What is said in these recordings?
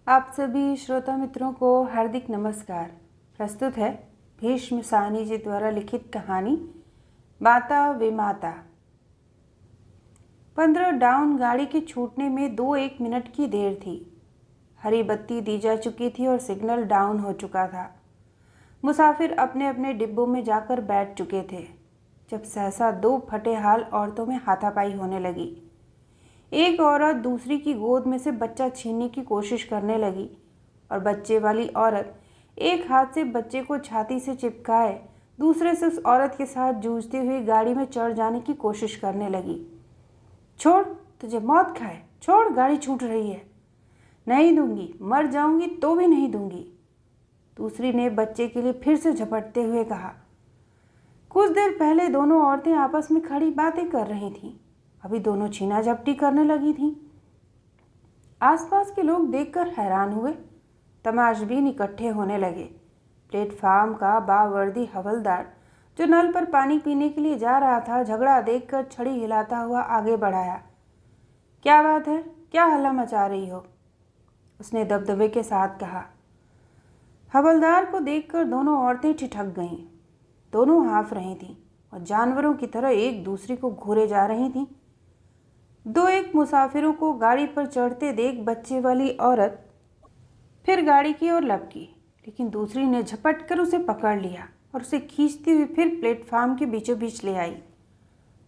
आप सभी श्रोता मित्रों को हार्दिक नमस्कार। प्रस्तुत है भीष्म साहनी जी द्वारा लिखित कहानी माता वे माता। 15 डाउन गाड़ी के छूटने में 2-1 मिनट की देर थी। हरी बत्ती दी जा चुकी थी और सिग्नल डाउन हो चुका था। मुसाफिर अपने अपने डिब्बों में जाकर बैठ चुके थे जब सहसा 2 फटे हाल औरतों में हाथापाई होने लगी। एक औरत दूसरी की गोद में से बच्चा छीनने की कोशिश करने लगी और बच्चे वाली औरत एक हाथ से बच्चे को छाती से चिपकाए दूसरे से उस औरत के साथ जूझते हुए गाड़ी में चढ़ जाने की कोशिश करने लगी। छोड़, तुझे मौत खाए, छोड़, गाड़ी छूट रही है। नहीं दूंगी, मर जाऊंगी तो भी नहीं दूंगी, दूसरी ने बच्चे के लिए फिर से झपटते हुए कहा। कुछ देर पहले दोनों औरतें आपस में खड़ी बातें कर रही थीं, अभी दोनों छीना झपटी करने लगी थीं। आसपास के लोग देखकर हैरान हुए। तमाशबीन इकट्ठे होने लगे। प्लेटफार्म का बावर्दी हवलदार जो नल पर पानी पीने के लिए जा रहा था, झगड़ा देखकर छड़ी हिलाता हुआ आगे बढ़ाया। क्या बात है, क्या हल्ला मचा रही हो, उसने दबदबे के साथ कहा। हवलदार को देखकर दोनों औरतें ठिठक गईं। दोनों हाँफ रही थीं और जानवरों की तरह एक दूसरे को घूरे जा रही थीं। 2-1 मुसाफिरों को गाड़ी पर चढ़ते देख बच्चे वाली औरत फिर गाड़ी की ओर लपकी, लेकिन दूसरी ने झपट कर उसे पकड़ लिया और उसे खींचती हुई फिर प्लेटफार्म के बीचों बीच ले आई।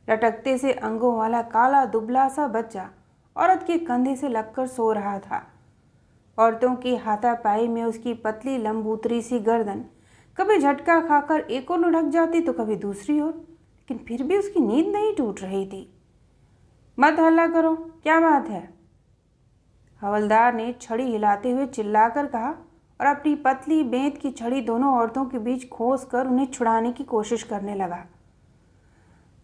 लटकते से अंगों वाला काला दुबला सा बच्चा औरत के कंधे से लगकर सो रहा था। औरतों की हाथापाई में उसकी पतली लंबूतरी सी गर्दन कभी झटका खाकर एक ओर लुढ़क जाती तो कभी दूसरी ओर, लेकिन फिर भी उसकी नींद नहीं टूट रही थी। मत हल्ला करो, क्या बात है, हवलदार ने छड़ी हिलाते हुए चिल्लाकर कहा और अपनी पतली बेंत की छड़ी दोनों औरतों के बीच खोस कर उन्हें छुड़ाने की कोशिश करने लगा।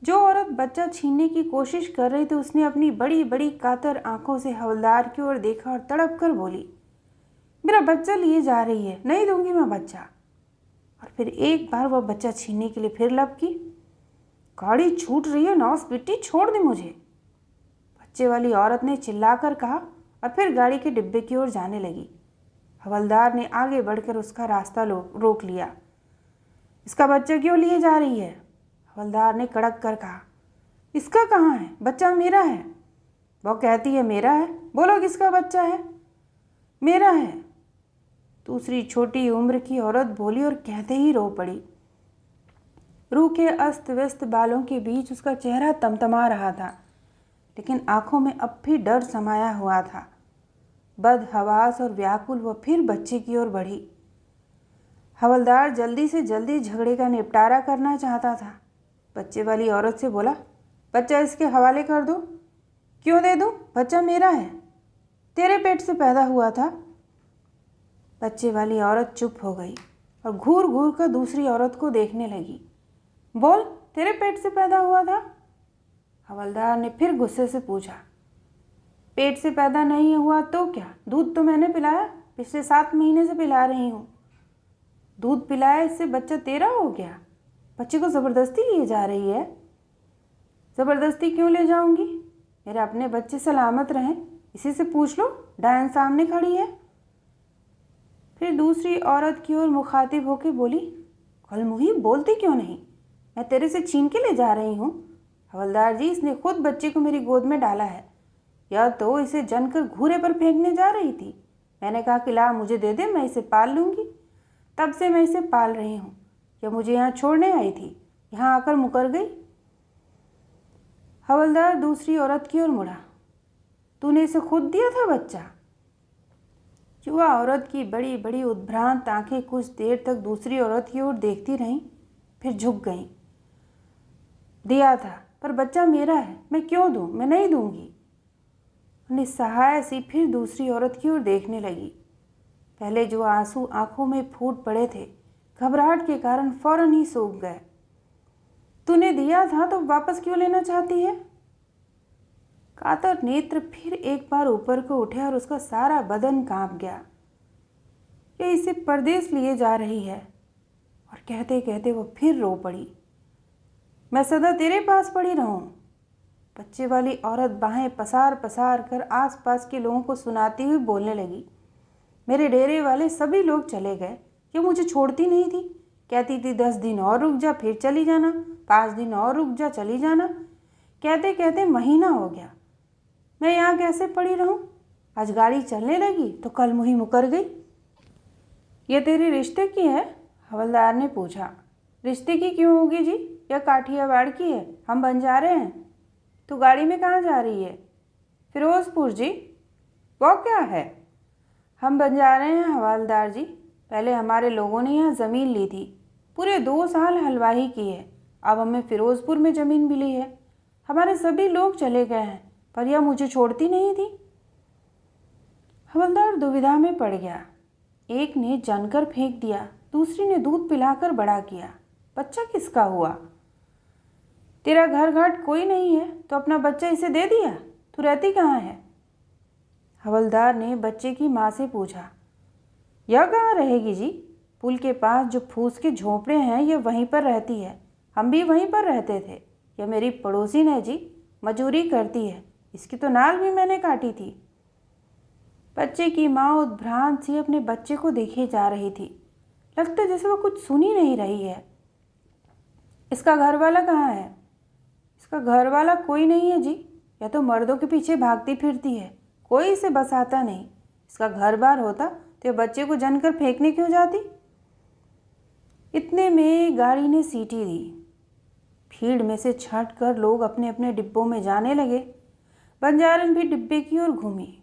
जो औरत बच्चा छीनने की कोशिश कर रही थी उसने अपनी बड़ी बड़ी कातर आंखों से हवलदार की ओर देखा और तड़प कर बोली, मेरा बच्चा लिए जा रही है, नहीं दूंगी मैं बच्चा। और फिर एक बार वह बच्चा छीनने के लिए फिर लपकी। गाड़ी छूट रही है, नौस बिट्टी, छोड़ दे मुझे, बच्चे वाली औरत ने चिल्लाकर कहा और फिर गाड़ी के डिब्बे की ओर जाने लगी। हवलदार ने आगे बढ़कर उसका रास्ता रोक लिया। इसका बच्चा क्यों लिए जा रही है, हवलदार ने कड़क कर कहा। इसका कहाँ है, बच्चा मेरा है। वो कहती है मेरा है, बोलो किसका बच्चा है। मेरा है, दूसरी छोटी उम्र की औरत बोली और कहते ही रो पड़ी। रूह के अस्त व्यस्त बालों के बीच उसका चेहरा तमतमा रहा था, लेकिन आंखों में अब भी डर समाया हुआ था। बदहवास और व्याकुल वह फिर बच्चे की ओर बढ़ी। हवलदार जल्दी से जल्दी झगड़े का निपटारा करना चाहता था। बच्चे वाली औरत से बोला, बच्चा इसके हवाले कर दो। क्यों दे दूं, बच्चा मेरा है, तेरे पेट से पैदा हुआ था। बच्चे वाली औरत चुप हो गई और घूर घूर कर दूसरी औरत को देखने लगी। बोल, तेरे पेट से पैदा हुआ था, हवलदार ने फिर गुस्से से पूछा। पेट से पैदा नहीं हुआ तो क्या, दूध तो मैंने पिलाया, पिछले 7 महीने से पिला रही हूँ। दूध पिलाया, इससे बच्चा तेरा हो गया, बच्चे को ज़बरदस्ती लिए जा रही है। ज़बरदस्ती क्यों ले जाऊंगी, मेरे अपने बच्चे सलामत रहें, इसी से पूछ लो, डायन सामने खड़ी है। फिर दूसरी औरत की ओर मुखातिब होकर बोली, कलमुही, बोलती क्यों नहीं, मैं तेरे से छीन के ले जा रही हूँ। हवलदार जी, इसने खुद बच्चे को मेरी गोद में डाला है, यह तो इसे जनकर घूरे पर फेंकने जा रही थी। मैंने कहा कि ला मुझे दे दे, मैं इसे पाल लूँगी, तब से मैं इसे पाल रही हूँ। यह मुझे यहाँ छोड़ने आई थी, यहाँ आकर मुकर गई। हवलदार दूसरी औरत की ओर मुड़ा, तूने इसे खुद दिया था बच्चा। युवा औरत की बड़ी बड़ी उद्भ्रांत आंखें कुछ देर तक दूसरी औरत की ओर देखती रहीं, फिर झुक गईं। दिया था, पर बच्चा मेरा है, मैं क्यों दूँ, मैं नहीं दूँगी। निस्सहाय सी फिर दूसरी औरत की ओर देखने लगी। पहले जो आंसू आंखों में फूट पड़े थे, घबराहट के कारण फौरन ही सूख गए। तूने दिया था तो वापस क्यों लेना चाहती है। कातर नेत्र फिर एक बार ऊपर को उठे और उसका सारा बदन कांप गया। ये इसे परदेश लिए जा रही है, और कहते कहते वो फिर रो पड़ी। मैं सदा तेरे पास पड़ी रहूं, बच्चे वाली औरत बाहें पसार पसार कर आसपास के लोगों को सुनाती हुई बोलने लगी। मेरे डेरे वाले सभी लोग चले गए। ये मुझे छोड़ती नहीं थी, कहती थी 10 दिन और रुक जा फिर चली जाना, 5 दिन और रुक जा चली जाना। कहते कहते महीना हो गया। मैं यहाँ कैसे पड़ी रहूँ? आज गाड़ी चलने लगी तो कल मुही मुकर गई। ये तेरे रिश्ते की है? हवलदार ने पूछा। रिश्ते की क्यों होगी जी? यह काठियावाड़ की है, हम बंजारे हैं। तू गाड़ी में कहाँ जा रही है? फिरोजपुर जी। वो क्या है? हम बंजारे हैं हवलदार जी। पहले हमारे लोगों ने यहाँ ज़मीन ली थी, पूरे 2 साल हलवाही की है। अब हमें फिरोजपुर में ज़मीन मिली है। हमारे सभी लोग चले गए हैं, पर यह मुझे छोड़ती नहीं थी। हवलदार दुविधा में पड़ गया। एक ने जानकर फेंक दिया, दूसरी ने दूध पिलाकर बड़ा किया। बच्चा किसका हुआ? तेरा घर घाट कोई नहीं है तो अपना बच्चा इसे दे दिया? तू रहती कहाँ है? हवलदार ने बच्चे की माँ से पूछा। यह कहाँ रहेगी जी? पुल के पास जो फूस के झोंपड़े हैं, यह वहीं पर रहती है। हम भी वहीं पर रहते थे। यह मेरी पड़ोसी है जी, मजूरी करती है। इसकी तो नाल भी मैंने काटी थी। बच्चे की माँ उद्भ्रांत सी अपने बच्चे को देखे जा रही थी। लगता जैसे वो कुछ सुन ही नहीं रही है। इसका घर वाला कहाँ है? इसका घर वाला कोई नहीं है जी। यह तो मर्दों के पीछे भागती फिरती है, कोई इसे बसाता नहीं। इसका घर बार होता तो ये बच्चे को जनकर फेंकने क्यों जाती? इतने में गाड़ी ने सीटी दी। भीड़ में से छँट कर लोग अपने अपने डिब्बों में जाने लगे। बंजारन भी डिब्बे की ओर घूमी।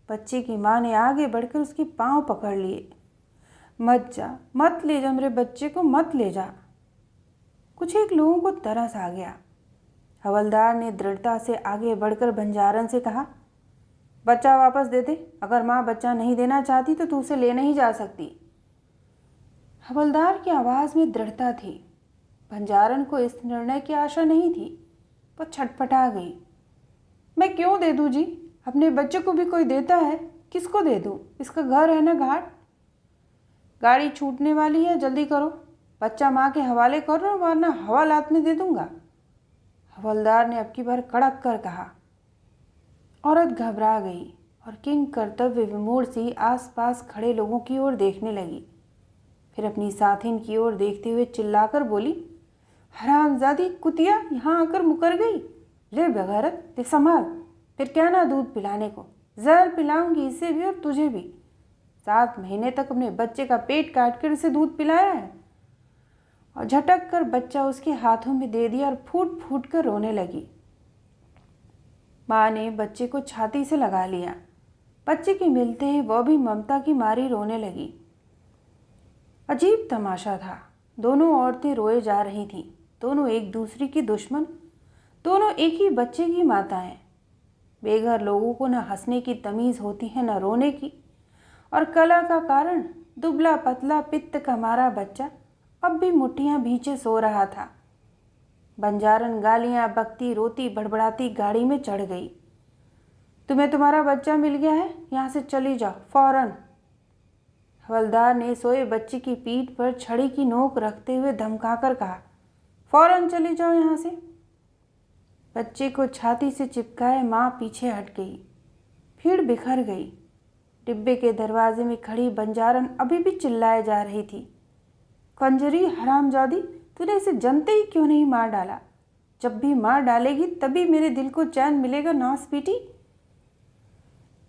बच्चे की माँ ने आगे बढ़कर उसके पांव पकड़ लिए। मत जा, मत ले जा मेरे बच्चे को, मत ले जा। कुछ एक लोगों को तरस आ गया। हवलदार ने दृढ़ता से आगे बढ़कर बंजारन से कहा, बच्चा वापस दे दे। अगर माँ बच्चा नहीं देना चाहती तो तू उसे ले नहीं जा सकती। हवलदार की आवाज़ में दृढ़ता थी। बंजारन को इस निर्णय की आशा नहीं थी। वह छटपटा गई। मैं क्यों दे दूँ जी? अपने बच्चे को भी कोई देता है, किसको दे दूँ? इसका घर है ना घाट। गाड़ी छूटने वाली है, जल्दी करो। बच्चा माँ के हवाले करो वरना हवालात में दे दूंगा। हवलदार ने अब की बार कड़क कर कहा। औरत घबरा गई और किंग कर्तव्य विमूढ़ सी आसपास खड़े लोगों की ओर देखने लगी। फिर अपनी साथिन की ओर देखते हुए चिल्लाकर बोली, हरामजादी कुतिया, यहाँ आकर मुकर गई। ले बेगैरत, ले संभाल। फिर क्या ना दूध पिलाने को, जहर पिलाऊंगी इसे भी और तुझे भी। 7 महीने तक अपने बच्चे का पेट काट कर इसे दूध पिलाया है। और झटक कर बच्चा उसके हाथों में दे दिया और फूट फूट कर रोने लगी। माँ ने बच्चे को छाती से लगा लिया। बच्चे के मिलते ही वह भी ममता की मारी रोने लगी। अजीब तमाशा था। दोनों औरतें रोए जा रही थीं। दोनों एक दूसरे की दुश्मन, दोनों एक ही बच्चे की माताएं। बेघर लोगों को न हंसने की तमीज़ होती है न रोने की। और कला का कारण दुबला पतला पित्त का मारा बच्चा अब भी मुट्ठियां भींचे सो रहा था। बंजारन गालियां बकती रोती बड़बड़ाती गाड़ी में चढ़ गई। तुम्हें तुम्हारा बच्चा मिल गया है, यहाँ से चली जाओ फौरन। हवलदार ने सोए बच्चे की पीठ पर छड़ी की नोक रखते हुए धमकाकर कहा, फौरन चली जाओ यहाँ से। बच्चे को छाती से चिपकाए माँ पीछे हट गई। भीड़ बिखर गई। डिब्बे के दरवाजे में खड़ी बंजारन अभी भी चिल्लाए जा रही थी, कंजरी हरामजादी, तूने इसे जनते ही क्यों नहीं मार डाला? जब भी मार डालेगी तभी मेरे दिल को चैन मिलेगा, नास पीटी।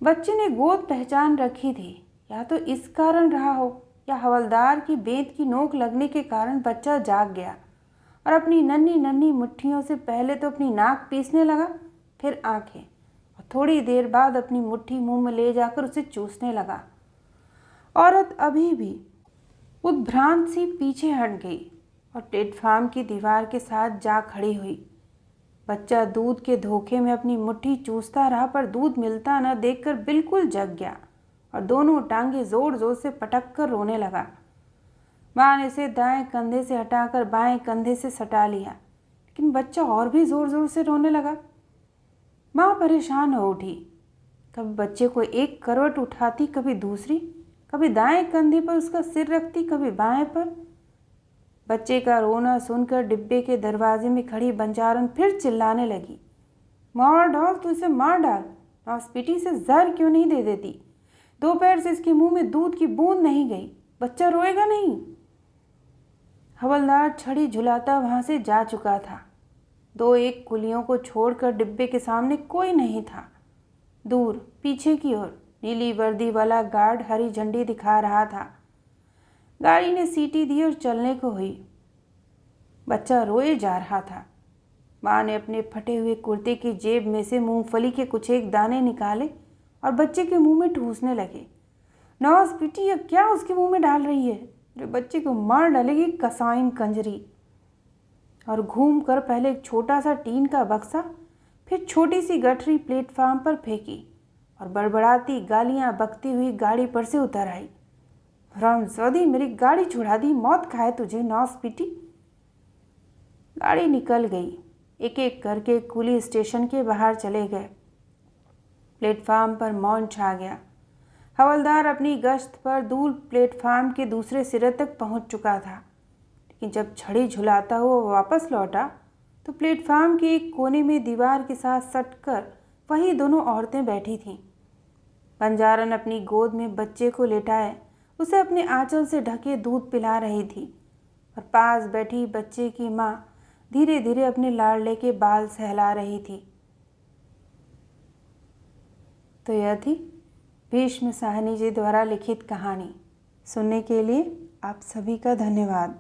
बच्चे ने गोद पहचान रखी थी। या तो इस कारण रहा हो या हवलदार की बेंत की नोक लगने के कारण बच्चा जाग गया और अपनी नन्ही नन्ही मुट्ठियों से पहले तो अपनी नाक पीसने लगा, फिर आंखें, और थोड़ी देर बाद अपनी मुट्ठी मुंह में ले जाकर उसे चूसने लगा। औरत अभी भी उद्भ्रांत सी पीछे हट गई और प्लेटफार्म की दीवार के साथ जा खड़ी हुई। बच्चा दूध के धोखे में अपनी मुट्ठी चूसता रहा, पर दूध मिलता न देखकर बिल्कुल जग गया और दोनों टांगे जोर जोर से पटक कर रोने लगा। माँ ने उसे दाएं कंधे से हटाकर बाएं कंधे से सटा लिया, लेकिन बच्चा और भी जोर जोर से रोने लगा। माँ परेशान हो उठी। कभी बच्चे को एक करवट उठाती, कभी दूसरी, कभी दाएं कंधे पर उसका सिर रखती, कभी बाएं पर। बच्चे का रोना सुनकर डिब्बे के दरवाजे में खड़ी बंजारन फिर चिल्लाने लगी, मार डाल, तू इसे मार डाल। हॉस्पिटल से जहर क्यों नहीं दे देती? दोपहर से इसके मुंह में दूध की बूंद नहीं गई। बच्चा रोएगा नहीं। हवलदार छड़ी झुलाता वहां से जा चुका था। 2-1 कुलियों को छोड़कर डिब्बे के सामने कोई नहीं था। दूर पीछे की ओर नीली वर्दी वाला गार्ड हरी झंडी दिखा रहा था। गाड़ी ने सीटी दी और चलने को हुई। बच्चा रोए जा रहा था। माँ ने अपने फटे हुए कुर्ते की जेब में से मूंगफली के कुछ एक दाने निकाले और बच्चे के मुंह में ठूसने लगे। नवाज बेटी, यह क्या उसके मुंह में डाल रही है? जो बच्चे को मार डालेगी कसाइन कंजरी। और घूम कर पहले एक छोटा सा टीन का बक्सा, फिर छोटी सी गठरी प्लेटफार्म पर फेंकी और बड़बड़ाती गालियां बकती हुई गाड़ी पर से उतर आई। हरामजादी, मेरी गाड़ी छुड़ा दी, मौत खाए तुझे नौस पीटी। गाड़ी निकल गई। एक एक करके कुली स्टेशन के बाहर चले गए। प्लेटफार्म पर मौन छा गया। हवलदार अपनी गश्त पर दूर प्लेटफार्म के दूसरे सिरे तक पहुंच चुका था, लेकिन जब छड़ी झुलाता हुआ वापस लौटा तो प्लेटफार्म के एक कोने में दीवार के साथ सटकर वही दोनों औरतें बैठी थीं। बंजारन अपनी गोद में बच्चे को लेटाए उसे अपने आंचल से ढके दूध पिला रही थी और पास बैठी बच्चे की माँ धीरे धीरे अपने लाडले के बाल सहला रही थी। तो यह थी भीष्म साहनी जी द्वारा लिखित कहानी। सुनने के लिए आप सभी का धन्यवाद।